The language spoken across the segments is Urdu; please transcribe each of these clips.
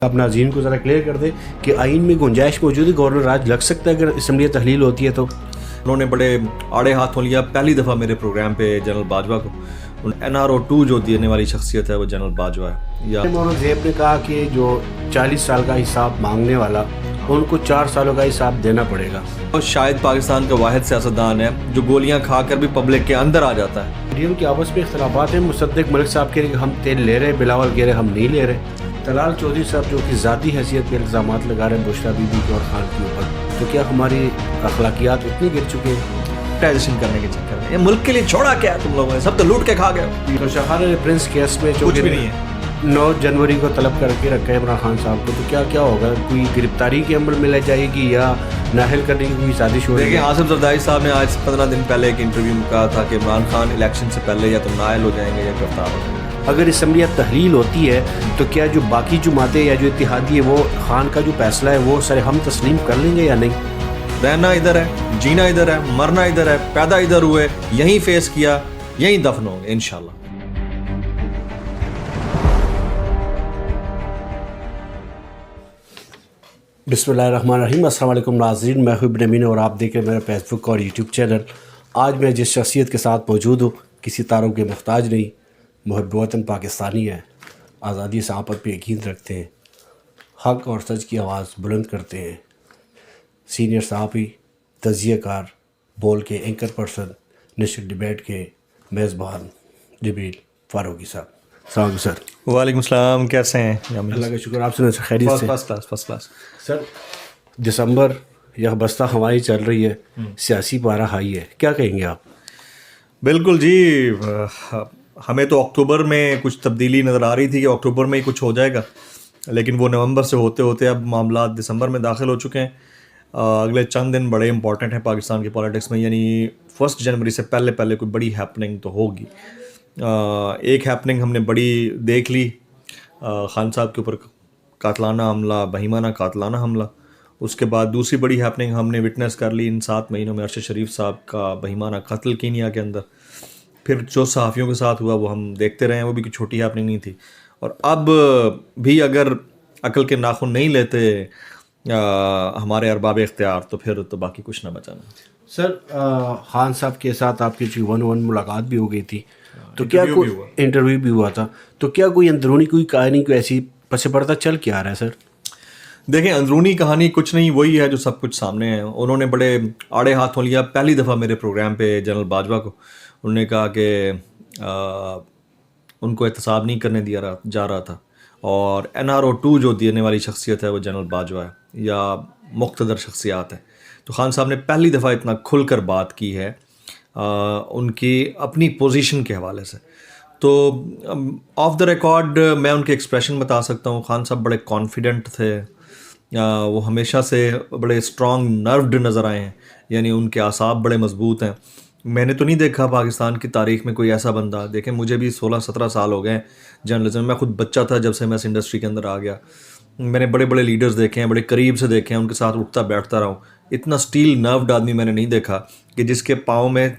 آپ ناظرین کو ذرا کلیئر کر دیں کہ آئین میں گنجائش موجود ہے، گورنر راج لگ سکتا ہے اگر اسمبلی تحلیل ہوتی ہے تو؟ انہوں نے بڑے آڑے ہاتھوں لیا پہلی دفعہ میرے پروگرام پہ جنرل باجوہ کو۔ NRO2 جو دینے والی شخصیت ہے وہ جنرل باجوہ ہے۔ یا اورنگزیب نے کہا کہ جو 40 سال کا حساب مانگنے والا ان کو 4 سالوں کا حساب دینا پڑے گا۔ اور شاید پاکستان کا واحد سیاستدان ہے جو گولیاں کھا کر بھی پبلک کے اندر آ جاتا ہے۔ میڈیم کے آپس میں اختلافات ہیں۔ مصدق ملک صاحب کہہ رہے کہ ہم تیل لے رہے ہیں، بلاول کہہ رہے ہم نہیں لے رہے۔ طلال چودھری صاحب جو کہ ذاتی حیثیت کے الزامات لگا رہے ہیں بشریٰ بی بی کے اور خان کے اوپر، تو کیا ہماری اخلاقیات اتنی گر چکے ہیں؟ ٹائزیشن کرنے کے چکر میں یہ ملک کے لیے چھوڑا کیا ہے تم لوگوں نے؟ سب تو لوٹ کے کھا گئے۔ تو شاہانہ پرنس کیس میں جو کچھ بھی نہیں ہے۔ 9 جنوری کو طلب کر کے رکھا ہے عمران خان صاحب کو، تو کیا ہوگا؟ کوئی گرفتاری کے عمل میں لے جائے گی یا نااہل کرنے کی کوئی سازش ہو رہی ہے؟ دیکھیں، آصف زرداری صاحب نے آج 15 دن پہلے ایک انٹرویو میں کہا تھا کہ عمران خان الیکشن سے پہلے یا تو نااہل ہو جائیں گے یا گرفتار ہو جائیں گے۔ اگر اسمبلی تحلیل ہوتی ہے تو کیا جو باقی جماعتیں یا جو اتحادی ہے وہ خان کا جو فیصلہ ہے وہ سر ہم تسلیم کر لیں گے یا نہیں؟ رہنا ادھر ہے، جینا ادھر ہے، مرنا ادھر ہے، پیدا ادھر ہوئے، یہیں فیس کیا، یہیں دفن ہوں گے انشاءاللہ۔ بسم اللہ الرحمن الرحیم۔ السلام علیکم ناظرین، میں ابن امین اور آپ دیکھ رہے ہیں میرا فیس بک اور یوٹیوب چینل۔ آج میں جس شخصیت کے ساتھ موجود ہوں کسی تعارف کے محتاج نہیں، محب وطن پاکستانی ہے، آزادی صحافت پہ یقین رکھتے ہیں، حق اور سچ کی آواز بلند کرتے ہیں، سینئر صحافی، تجزیہ کار، بول کے اینکر پرسن، نیشنل ڈیبیٹ کے میزبان جبریل فاروقی صاحب۔ السلام علیکم سر۔ وعلیکم السلام، کیسے ہیں؟ اللہ کا شکر، آپ سے خیریت سے؟ First class. سر دسمبر یا بستہ ہوائیں چل رہی ہے، سیاسی پارہ ہائی ہے، کیا کہیں گے آپ؟ بالکل جی، ہمیں تو اکتوبر میں کچھ تبدیلی نظر آ رہی تھی کہ اکتوبر میں ہی کچھ ہو جائے گا، لیکن وہ نومبر سے ہوتے ہوتے اب معاملات دسمبر میں داخل ہو چکے ہیں۔ اگلے چند دن بڑے امپورٹنٹ ہیں پاکستان کی پالیٹکس میں، یعنی 1 جنوری سے پہلے کوئی بڑی ہیپننگ تو ہوگی۔ ایک ہیپننگ ہم نے بڑی دیکھ لی، خان صاحب کے اوپر قاتلانہ حملہ، بہیمانہ قاتلانہ حملہ۔ اس کے بعد دوسری بڑی ہیپننگ ہم نے وٹنس کر لی ان 7 مہینوں میں، ارشد شریف صاحب کا بہیمانہ قتل کینیا کے اندر۔ پھر جو صحافیوں کے ساتھ ہوا وہ ہم دیکھتے رہے ہیں، وہ بھی کوئی چھوٹی ہیپننگ نہیں تھی۔ اور اب بھی اگر عقل کے ناخن نہیں لیتے ہمارے ارباب اختیار تو پھر تو باقی کچھ نہ بچانا۔ سر خان صاحب کے ساتھ آپ کی 1-on-1 ملاقات بھی ہو گئی تھی، تو کیا کوئی انٹرویو بھی ہوا تھا، تو کیا کوئی اندرونی کوئی کہانی کوئی ایسی پس پردہ چل کے آ رہا ہے سر؟ دیکھیں، اندرونی کہانی کچھ نہیں، وہی ہے جو سب کچھ سامنے ہے۔ انہوں نے بڑے آڑے ہاتھوں لیا پہلی دفعہ میرے پروگرام پہ جنرل باجوہ کو۔ انہوں نے کہا کہ ان کو احتساب نہیں کرنے دیا جا رہا تھا، اور NRO2 جو دینے والی شخصیت ہے وہ جنرل باجوہ ہے یا مقتدر شخصیات ہے۔ تو خان صاحب نے پہلی دفعہ اتنا کھل کر بات کی ہے ان کی اپنی پوزیشن کے حوالے سے۔ تو آف دا ریکارڈ میں ان کے ایکسپریشن بتا سکتا ہوں، خان صاحب بڑے کانفیڈنٹ تھے، وہ ہمیشہ سے بڑے اسٹرانگ نروڈ نظر آئے ہیں، یعنی ان کے اعصاب بڑے مضبوط ہیں۔ میں نے تو نہیں دیکھا پاکستان کی تاریخ میں کوئی ایسا بندہ، دیکھیں مجھے بھی 16-17 سال ہو گئے ہیں جرنلزم میں، میں خود بچہ تھا جب سے میں اس انڈسٹری کے اندر آ گیا۔ میں نے بڑے بڑے لیڈرز دیکھے ہیں، بڑے قریب سے دیکھے ہیں، ان کے ساتھ اٹھتا بیٹھتا رہا ہوں۔ اتنا اسٹیل نروڈ آدمی میں نے نہیں دیکھا کہ جس کے پاؤں میں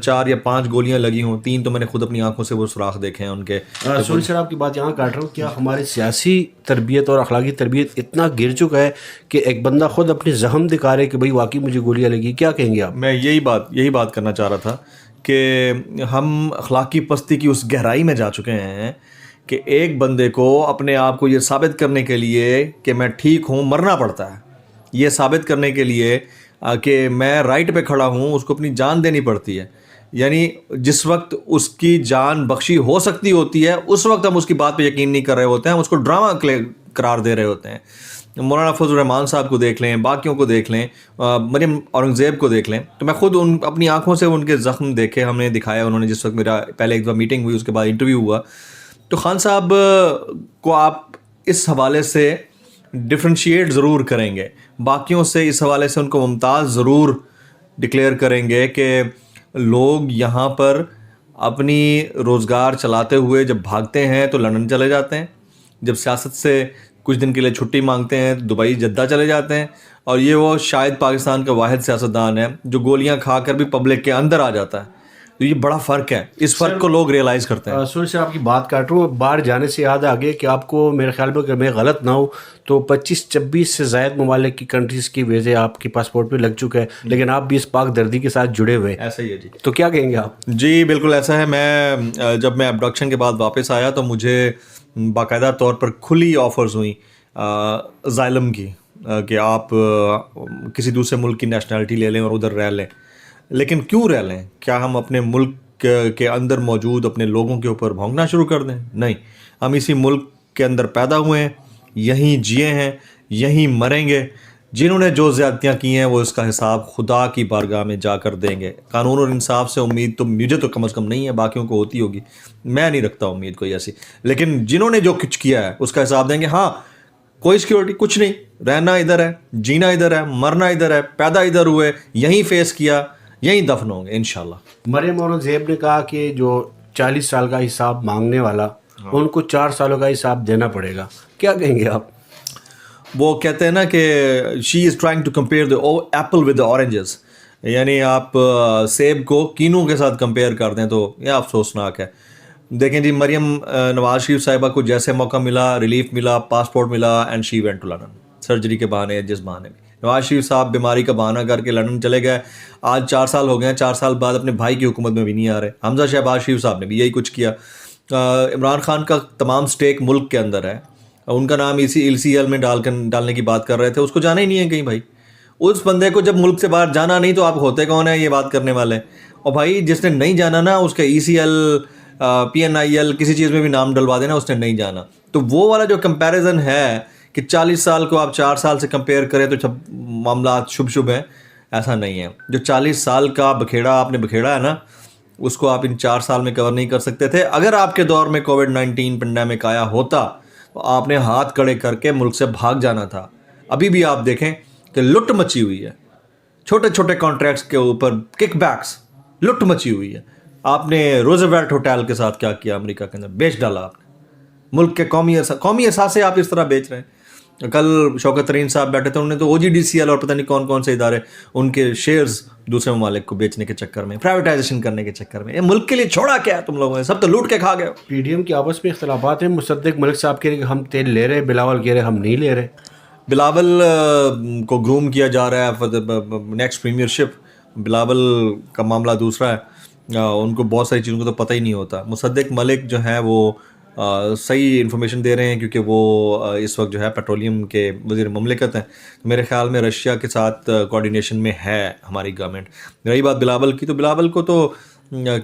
4 یا 5 گولیاں لگی ہوں، 3 تو میں نے خود اپنی آنکھوں سے وہ سوراخ دیکھے ہیں ان کے۔ سوری سر، آپ کی بات یہاں کاٹ رہا ہوں، کیا ہماری سیاسی تربیت اور اخلاقی تربیت اتنا گر چکا ہے کہ ایک بندہ خود اپنی زخم دکھا رہے کہ بھائی واقعی مجھے گولیاں لگی؟ کیا کہیں گے آپ؟ میں یہی بات کرنا چاہ رہا تھا کہ ہم اخلاقی پستی کی اس گہرائی میں جا چکے ہیں کہ ایک بندے کو اپنے آپ کو یہ ثابت کرنے کے لیے کہ میں ٹھیک ہوں مرنا پڑتا ہے، یہ ثابت کرنے کے لیے کہ میں رائٹ پہ کھڑا ہوں اس کو اپنی جان دینی پڑتی ہے۔ یعنی جس وقت اس کی جان بخشی ہو سکتی ہوتی ہے اس وقت ہم اس کی بات پہ یقین نہیں کر رہے ہوتے ہیں، ہم اس کو ڈرامہ قرار دے رہے ہوتے ہیں۔ مولانا فضل الرحمان صاحب کو دیکھ لیں، باقیوں کو دیکھ لیں، مریم اورنگزیب کو دیکھ لیں، تو میں خود اپنی آنکھوں سے ان کے زخم دیکھے، ہم نے دکھایا انہوں نے۔ جس وقت میرا پہلے ایک دفعہ میٹنگ ہوئی، اس کے بعد انٹرویو ہوا، تو خان صاحب کو آپ اس حوالے سے ڈفرینشیٹ ضرور کریں گے، باقیوں سے اس حوالے سے ان کو ممتاز ضرور ڈکلیئر کریں گے کہ لوگ یہاں پر اپنی روزگار چلاتے ہوئے جب بھاگتے ہیں تو لندن چلے جاتے ہیں، جب سیاست سے کچھ دن کے لیے چھٹی مانگتے ہیں دبئی جدہ چلے جاتے ہیں، اور یہ وہ شاید پاکستان کا واحد سیاستدان ہے جو گولیاں کھا کر بھی پبلک کے اندر آ جاتا ہے۔ تو یہ بڑا فرق ہے, اس فرق کو لوگ ریئلائز کرتے ہیں. سوری سر آپ کی بات کاٹ رہا ہوں, باہر جانے سے یاد آگے کہ آپ کو میرے خیال میں, اگر میں غلط نہ ہوں تو 25-26 سے زائد ممالک کی کنٹریز کی ویزے آپ کی پاسپورٹ پہ لگ چکا ہے, لیکن آپ بھی اس پاک دردی کے ساتھ جڑے ہوئے. ایسا ہی ہے جی. تو کیا کہیں گے آپ؟ جی بالکل ایسا ہے. جب میں ابڈکشن کے بعد واپس آیا تو مجھے باقاعدہ طور پر کھلی آفرز ہوئیں زائلم کی, کہ آپ کسی دوسرے ملک کی نیشنلٹی لے لیں اور ادھر رہ لیں. لیکن کیوں رہ لیں؟ کیا ہم اپنے ملک کے اندر موجود اپنے لوگوں کے اوپر بھونکنا شروع کر دیں؟ نہیں, ہم اسی ملک کے اندر پیدا ہوئے ہیں, یہیں جیے ہیں, یہیں مریں گے. جنہوں نے جو زیادتیاں کی ہیں وہ اس کا حساب خدا کی بارگاہ میں جا کر دیں گے. قانون اور انصاف سے امید تو مجھے تو کم از کم نہیں ہے, باقیوں کو ہوتی ہوگی, میں نہیں رکھتا امید کوئی ایسی. لیکن جنہوں نے جو کچھ کیا ہے اس کا حساب دیں گے. ہاں کوئی سیکیورٹی کچھ نہیں, رہنا ادھر ہے, جینا ادھر ہے, مرنا ادھر ہے, پیدا ادھر ہوئے, یہیں فیس کیا, یہیں دفن ہوں گے انشاءاللہ. مریم اورنگزیب نے کہا کہ جو 40 سال کا حساب مانگنے والا ان کو 4 سالوں کا حساب دینا پڑے گا. کیا کہیں گے آپ؟ وہ کہتے ہیں نا کہ she is trying to compare the apple with the oranges, یعنی آپ سیب کو کینوں کے ساتھ کمپیئر کر دیں تو یہ افسوسناک ہے. دیکھیں جی, مریم نواز شریف صاحبہ کو جیسے موقع ملا, ریلیف ملا, پاسپورٹ ملا, and she went to London, surgery کے بہانے, جس بہانے بھی. نواز شریف صاحب بیماری کا بہانہ کر کے لندن چلے گئے. آج 4 سال ہو گئے ہیں, 4 سال بعد اپنے بھائی کی حکومت میں بھی نہیں آ رہے. حمزہ شہباز شریف صاحب نے بھی یہی کچھ کیا. عمران خان کا تمام سٹیک ملک کے اندر ہے, ان کا نام ECL میں ڈالنے کی بات کر رہے تھے, اس کو جانا ہی نہیں ہے کہیں بھائی. اس بندے کو جب ملک سے باہر جانا نہیں تو آپ ہوتے کون ہیں یہ بات کرنے والے؟ اور بھائی جس نے نہیں جانا نا, اس کا ECL PNIL کسی چیز میں بھی نام ڈلوا دینا, اس نے نہیں جانا. تو وہ والا جو کمپیریزن ہے کہ 40 سال کو آپ 4 سال سے کمپیئر کریں تو معاملات شبھ ہیں, ایسا نہیں ہے. جو 40 سال کا بکھیڑا آپ نے بکھیڑا ہے نا, اس کو آپ ان 4 سال میں کور نہیں کر سکتے تھے. اگر آپ کے دور میں COVID-19 پینڈیمک آیا ہوتا تو آپ نے ہاتھ کڑے کر کے ملک سے بھاگ جانا تھا. ابھی بھی آپ دیکھیں کہ لٹ مچی ہوئی ہے, چھوٹے چھوٹے کانٹریکٹس کے اوپر کک بیکس, لٹ مچی ہوئی ہے. آپ نے روزویلٹ ہوٹل کے ساتھ کیا کیا امریکہ کے اندر, بیچ ڈالا آپ نے. ملک کے قومی اثاثے آپ اس طرح بیچ رہے ہیں. کل شوکت ترین صاحب بیٹھے تھے, انہوں نے تو OGDCL اور پتہ نہیں کون کون سے ادارے, ان کے شیئرز دوسرے ممالک کو بیچنے کے چکر میں, پرائیویٹائزیشن کرنے کے چکر میں. یہ ملک کے لیے چھوڑا کیا ہے تم لوگوں نے؟ سب تو لوٹ کے کھا گئے. PDM کے آپس میں اختلافات ہیں. مصدق ملک صاحب کہہ رہے کہ ہم تیل لے رہے, بلاول کہہ رہے ہم نہیں لے رہے. بلاول کو گروم کیا جا رہا ہے نیکسٹ پریمیئر شپ. بلاول کا معاملہ دوسرا ہے, ان کو بہت ساری چیزوں کو تو پتہ ہی نہیں ہوتا. مصدق ملک جو ہیں وہ صحیح انفارمیشن دے رہے ہیں, کیونکہ وہ اس وقت جو ہے پیٹرولیم کے وزیر مملکت ہیں. میرے خیال میں رشیا کے ساتھ کوارڈینیشن میں ہے ہماری گورنمنٹ. رہی بات بلاول کی, تو بلاول کو تو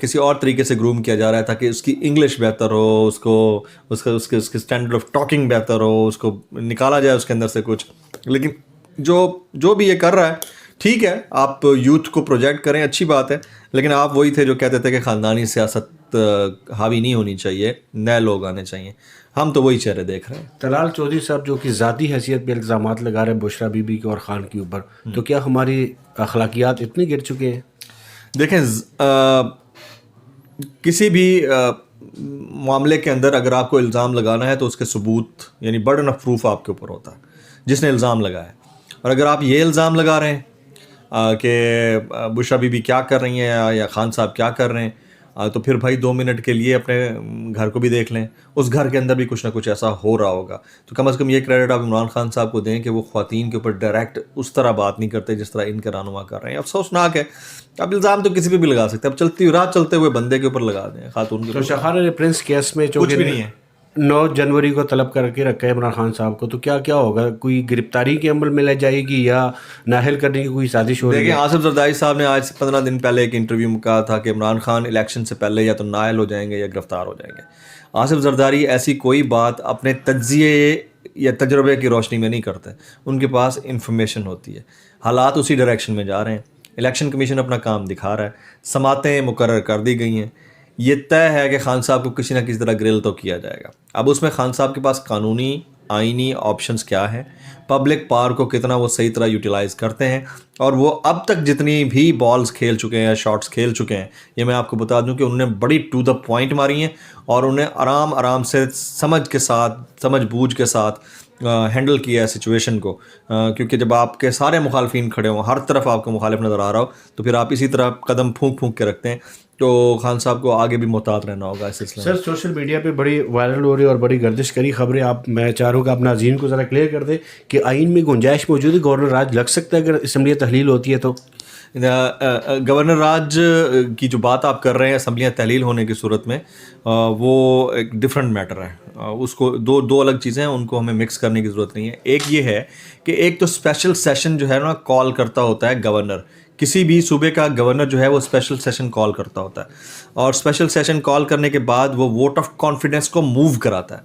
کسی اور طریقے سے گروم کیا جا رہا ہے تاکہ اس کی انگلش بہتر ہو, اس کے اسٹینڈرڈ آف ٹاکنگ بہتر ہو, اس کو نکالا جائے اس کے اندر سے کچھ. لیکن جو بھی یہ کر رہا ہے ٹھیک ہے, آپ یوتھ کو پروجیکٹ کریں, اچھی بات ہے. لیکن آپ وہی تھے جو کہتے تھے کہ خاندانی سیاست حاوی نہیں ہونی چاہیے, نئے لوگ آنے چاہیے. ہم تو وہی چہرے دیکھ رہے ہیں. طلال چودھری صاحب جو کہ ذاتی حیثیت پہ الزامات لگا رہے ہیں بشرا بی بی کے اور خان کے اوپر, تو کیا ہماری اخلاقیات اتنی گر چکے ہیں؟ دیکھیں, کسی بھی معاملے کے اندر اگر آپ کو الزام لگانا ہے تو اس کے ثبوت یعنی برڈن آف پروف آپ کے اوپر ہوتا ہے جس نے الزام لگایا. اور اگر آپ یہ الزام لگا رہے ہیں کہ بشرا بی بی کیا کر رہی ہیں یا خان صاحب کیا کر رہے ہیں, تو پھر بھائی 2 منٹ کے لیے اپنے گھر کو بھی دیکھ لیں, اس گھر کے اندر بھی کچھ نہ کچھ ایسا ہو رہا ہوگا. تو کم از کم یہ کریڈٹ آپ عمران خان صاحب کو دیں کہ وہ خواتین کے اوپر ڈائریکٹ اس طرح بات نہیں کرتے جس طرح ان کے رہنما کر رہے ہیں. افسوسناک ہے. اب الزام تو کسی پہ بھی لگا سکتے ہیں, اب رات چلتے ہوئے بندے کے اوپر لگا دیں, خاتون کے تو شاہانہ پرنس کیس میں کچھ بھی نہیں ہے. 9 جنوری کو طلب کر کے رکھا ہے عمران خان صاحب کو, تو کیا ہوگا؟ کوئی گرفتاری کے عمل میں لے جائے گی یا نااہل کرنے کی کوئی سازش ہو رہی ہے؟ دیکھیں, آصف زرداری صاحب نے آج سے 15 دن پہلے ایک انٹرویو میں کہا تھا کہ عمران خان الیکشن سے پہلے یا تو نااہل ہو جائیں گے یا گرفتار ہو جائیں گے. آصف زرداری ایسی کوئی بات اپنے تجزیے یا تجربے کی روشنی میں نہیں کرتے, ان کے پاس انفارمیشن ہوتی ہے. حالات اسی ڈائریکشن میں جا رہے ہیں. الیکشن کمیشن اپنا کام دکھا رہا ہے, سماعتیں مقرر کر دی گئی ہیں. یہ طے ہے کہ خان صاحب کو کسی نہ کسی طرح گرل تو کیا جائے گا. اب اس میں خان صاحب کے پاس قانونی آئینی آپشنز کیا ہیں, پبلک پاور کو کتنا وہ صحیح طرح یوٹیلائز کرتے ہیں, اور وہ اب تک جتنی بھی بالز کھیل چکے ہیں یا شاٹس کھیل چکے ہیں, یہ میں آپ کو بتا دوں کہ انہوں نے بڑی ٹو دا پوائنٹ ماری ہیں اور انہیں آرام سے سمجھ بوجھ کے ساتھ ہینڈل کیا ہے سچویشن کو, کیونکہ جب آپ کے سارے مخالفین کھڑے ہوں, ہر طرف آپ کو مخالف نظر آ رہا ہو, تو پھر آپ اسی طرح قدم پھونک پھونک کے رکھتے ہیں. تو خان صاحب کو آگے بھی محتاط رہنا ہوگا اس سلسلے میں. سر سوشل میڈیا پہ بڑی وائرل ہو رہی ہے اور بڑی گردش کری خبریں, آپ میں چاہ رہا ہوں کہ آپ ناظرین کو ذرا کلیئر کر دیں کہ آئین میں گنجائش موجود ہے, گورنر راج لگ سکتا ہے اگر اسمبلی تحلیل ہوتی ہے تو؟ گورنر راج کی جو بات آپ کر رہے ہیں اسمبلیاں تحلیل ہونے کی صورت میں, وہ ایک ڈفرینٹ میٹر ہے. اس کو دو الگ چیزیں ہیں, ان کو ہمیں مکس کرنے کی ضرورت نہیں ہے. ایک یہ ہے کہ ایک تو اسپیشل سیشن جو ہے نا کال کرتا ہوتا ہے گورنر, کسی بھی صوبے کا گورنر جو ہے وہ اسپیشل سیشن کال کرتا ہوتا ہے, اور اسپیشل سیشن کال کرنے کے بعد وہ ووٹ آف کانفیڈنس کو موو کراتا ہے.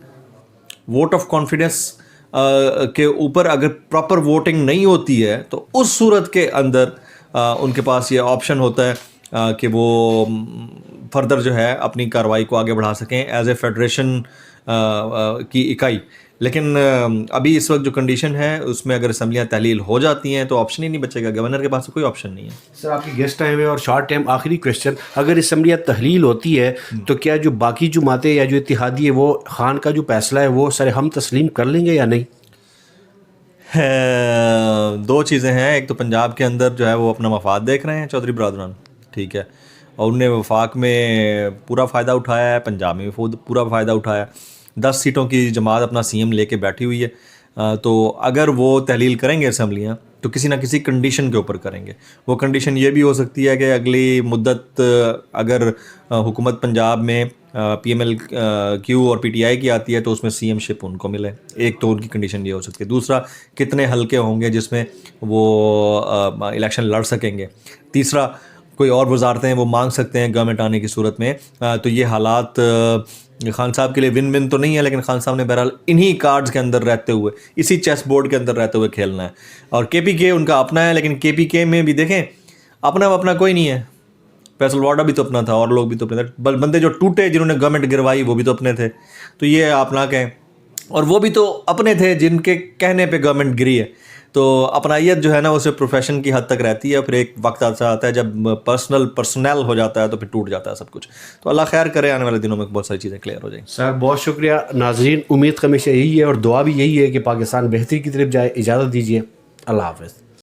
ووٹ آف کانفیڈنس کے اوپر اگر پراپر ووٹنگ نہیں ہوتی ہے تو اس صورت کے اندر ان کے پاس یہ آپشن ہوتا ہے کہ وہ فردر جو ہے اپنی کارروائی کو آگے بڑھا سکیں ایز اے فیڈریشن کی اکائی. لیکن ابھی اس وقت جو کنڈیشن ہے اس میں اگر اسمبلیاں تحلیل ہو جاتی ہیں تو آپشن ہی نہیں بچے گا, گورنر کے پاس کوئی آپشن نہیں ہے. سر آپ کی گیسٹ ٹائم ہے اور شارٹ ٹائم, آخری کویشچن, اگر اسمبلیاں تحلیل ہوتی ہے تو کیا جو باقی جماعتیں یا جو اتحادی ہے وہ خان کا جو فیصلہ ہے وہ سر ہم تسلیم کر لیں گے یا نہیں؟ دو چیزیں ہیں, ایک تو پنجاب کے اندر جو ہے وہ اپنا مفاد دیکھ رہے ہیں چودھری برادران, ٹھیک ہے, اور انہوں نے وفاق میں پورا فائدہ اٹھایا ہے, پنجاب میں بھی پورا فائدہ اٹھایا. 10 سیٹوں کی جماعت اپنا سی ایم لے کے بیٹھی ہوئی ہے, تو اگر وہ تحلیل کریں گے اسمبلیاں تو کسی نہ کسی کنڈیشن کے اوپر کریں گے. وہ کنڈیشن یہ بھی ہو سکتی ہے کہ اگلی مدت اگر حکومت پنجاب میں پی ایم ایل کیو اور پی ٹی آئی کی آتی ہے تو اس میں سی ایم شپ ان کو ملے. ایک تو ان کی کنڈیشن یہ ہو سکتی ہے. دوسرا, کتنے حلقے ہوں گے جس میں وہ الیکشن لڑ سکیں گے. تیسرا, کوئی اور وزارتیں وہ مانگ سکتے ہیں گورنمنٹ آنے کی صورت میں. تو یہ حالات خان صاحب کے لیے ون ون تو نہیں ہے, لیکن خان صاحب نے بہرحال انہی کارڈز کے اندر رہتے ہوئے, اسی چیس بورڈ کے اندر رہتے ہوئے کھیلنا ہے. اور کے پی کے ان کا اپنا ہے, لیکن کے پی کے میں بھی دیکھیں اپنا کوئی نہیں ہے. فیصل واڈا بھی تو اپنا تھا اور لوگ بھی تو اپنے تھے, بندے جو ٹوٹے جنہوں نے گورنمنٹ گروائی وہ بھی تو اپنے تھے. تو یہ آپ نہ کہیں, اور وہ بھی تو اپنے تھے جن کے کہنے پہ گورنمنٹ گری ہے. تو اپنائیت جو ہے نا اسے پروفیشن کی حد تک رہتی ہے, پھر ایک وقت ایسا آتا ہے جب پرسنل ہو جاتا ہے تو پھر ٹوٹ جاتا ہے سب کچھ. تو اللہ خیر کرے, آنے والے دنوں میں بہت ساری چیزیں کلیئر ہو جائیں. سر بہت شکریہ. ناظرین امید ہمیشہ یہی ہے اور دعا بھی یہی ہے کہ پاکستان بہتری کی طرف جائے. اجازت دیجیے, اللہ حافظ.